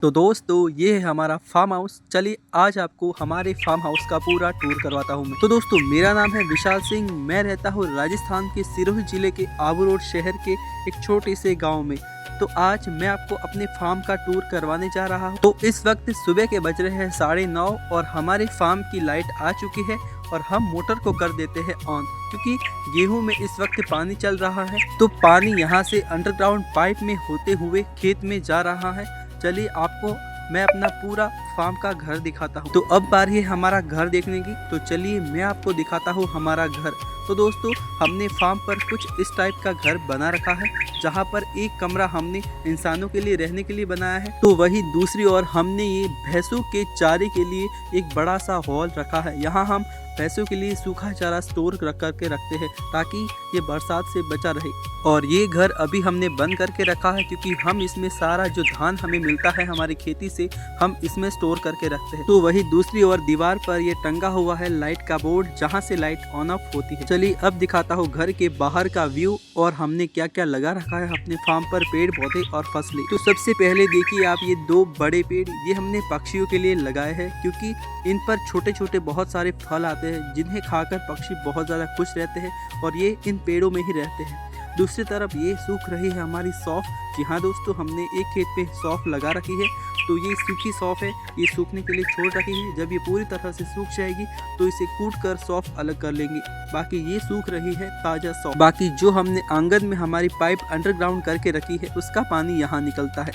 तो दोस्तों ये है हमारा फार्म हाउस। चलिए आज आपको हमारे फार्म हाउस का पूरा टूर करवाता हूँ मैं। तो दोस्तों मेरा नाम है विशाल सिंह। मैं रहता हूँ राजस्थान के सिरोही जिले के आबू रोड शहर के एक छोटे से गांव में। तो आज मैं आपको अपने फार्म का टूर करवाने जा रहा हूँ। तो इस वक्त सुबह के बज रहे हैं 9:30 और हमारे फार्म की लाइट आ चुकी है और हम मोटर को कर देते हैं ऑन, क्योंकि गेहूं में इस वक्त पानी चल रहा है। तो पानी यहां से अंडरग्राउंड पाइप में होते हुए खेत में जा रहा है। चलिए आपको मैं अपना पूरा फार्म का घर दिखाता हूँ। तो अब बारी है हमारा घर देखने की। तो चलिए मैं आपको दिखाता हूँ हमारा घर। तो दोस्तों हमने फार्म पर कुछ इस टाइप का घर बना रखा है, जहाँ पर एक कमरा हमने इंसानों के लिए रहने के लिए बनाया है, तो वही दूसरी ओर हमने ये भैंसों के चारे के लिए एक बड़ा सा हॉल रखा है। यहाँ हम भैंसों के लिए सूखा चारा स्टोर करके रखते हैं ताकि ये बरसात से बचा रहे। और ये घर अभी हमने बंद करके रखा है क्योंकि हम इसमें सारा जो धान हमें मिलता है हमारी खेती से हम इसमें स्टोर करके रखते हैं। तो वही दूसरी ओर दीवार पर ये टंगा हुआ है लाइट का बोर्ड, जहाँ से लाइट ऑन ऑफ होती है। चलिए अब दिखाता हूँ घर के बाहर का व्यू और हमने क्या क्या लगा रखा है अपने फार्म पर, पेड़ पौधे और फसलें। तो सबसे पहले देखिए आप ये 2 बड़े पेड़, ये हमने पक्षियों के लिए लगाए हैं क्योंकि इन पर छोटे छोटे बहुत सारे फल आते हैं जिन्हें खाकर पक्षी बहुत ज़्यादा खुश रहते हैं और ये इन पेड़ों में ही रहते हैं। दूसरी तरफ ये सूख रही है हमारी सौंफ। जी हाँ दोस्तों, हमने एक खेत पे सौंफ लगा रखी है, तो ये सूखी सौंफ है, ये सूखने के लिए छोड़ रखी है। जब ये पूरी तरह से सूख जाएगी तो इसे कूट कर सौंफ अलग कर लेंगे। बाकी ये सूख रही है ताज़ा सौंफ। बाकी जो हमने आंगन में हमारी पाइप अंडरग्राउंड करके रखी है उसका पानी यहाँ निकलता है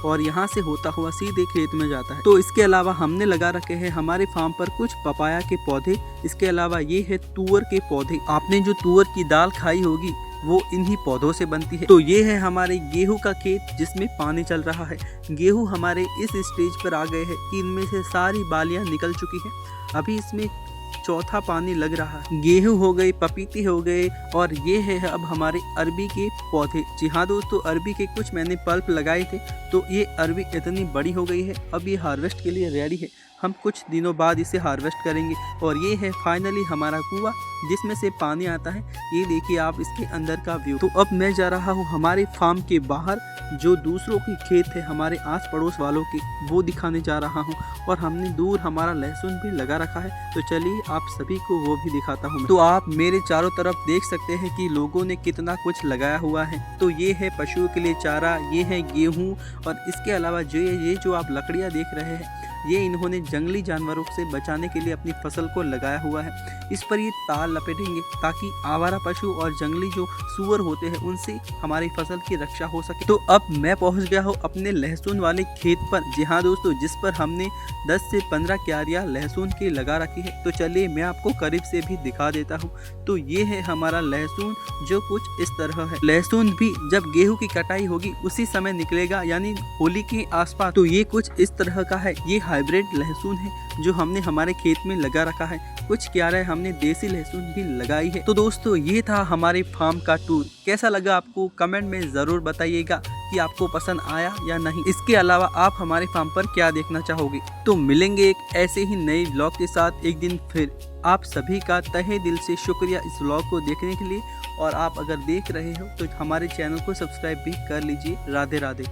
और यहाँ से होता हुआ सीधे खेत में जाता है। तो इसके अलावा हमने लगा रखे हैं हमारे फार्म पर कुछ पपाया के पौधे। इसके अलावा ये है तुअर के पौधे। आपने जो तुअर की दाल खाई होगी वो इन्हीं पौधों से बनती है। तो ये है हमारे गेहूं का खेत जिसमें पानी चल रहा है। गेहूं हमारे इस स्टेज पर आ गए हैं कि इनमें से सारी बालियां निकल चुकी हैं। अभी इसमें चौथा पानी लग रहा है। गेहूं हो गए, पपीते हो गए और ये है अब हमारे अरबी के पौधे। जी हाँ दोस्तों, अरबी के कुछ मैंने पल्प लगाए थे, तो ये अरबी इतनी बड़ी हो गई है, अब ये हार्वेस्ट के लिए रेडी है। हम कुछ दिनों बाद इसे हार्वेस्ट करेंगे। और ये है फाइनली हमारा कुआं जिसमें से पानी आता है। ये देखिए आप इसके अंदर का व्यू। तो अब मैं जा रहा हूँ हमारे फार्म के बाहर, जो दूसरों के खेत है हमारे आस पड़ोस वालों के, वो दिखाने जा रहा हूँ। और हमने दूर हमारा लहसुन भी लगा रखा है, तो चलिए आप सभी को वो भी दिखाता हूँ। तो आप मेरे चारों तरफ देख सकते हैं कि लोगों ने कितना कुछ लगाया हुआ है। तो ये है पशुओं के लिए चारा, ये है गेहूँ, और इसके अलावा ये जो आप लकड़ियाँ देख रहे हैं ये इन्होंने जंगली जानवरों से बचाने के लिए अपनी फसल को लगाया हुआ है। इस पर ये तार लपेटेंगे ताकि आवारा पशु और जंगली जो सूअर होते हैं उनसे हमारी फसल की रक्षा हो सके। तो अब मैं पहुंच गया हूं अपने लहसुन वाले खेत पर। जी हाँ दोस्तों, जिस पर हमने 10 से 15 क्यारियां लहसुन की लगा रखी है। तो चलिए मैं आपको करीब से भी दिखा देता हूँ। तो ये है हमारा लहसुन जो कुछ इस तरह है। लहसुन भी जब गेहूं की कटाई होगी उसी समय निकलेगा, यानी होली के आसपास। तो ये कुछ इस तरह का है। ये हाइब्रिड लहसुन है जो हमने हमारे खेत में लगा रखा है। कुछ क्यारे हमने देसी लहसुन भी लगाई है। तो दोस्तों ये था हमारे फार्म का टूर। कैसा लगा आपको कमेंट में ज़रूर बताइएगा कि आपको पसंद आया या नहीं। इसके अलावा आप हमारे फार्म पर क्या देखना चाहोगे। तो मिलेंगे एक ऐसे ही नए व्लॉग के साथ एक दिन फिर। आप सभी का तहे दिल से शुक्रिया इस व्लॉग को देखने के लिए। और आप अगर देख रहे हो तो हमारे चैनल को सब्सक्राइब भी कर लीजिए। राधे राधे।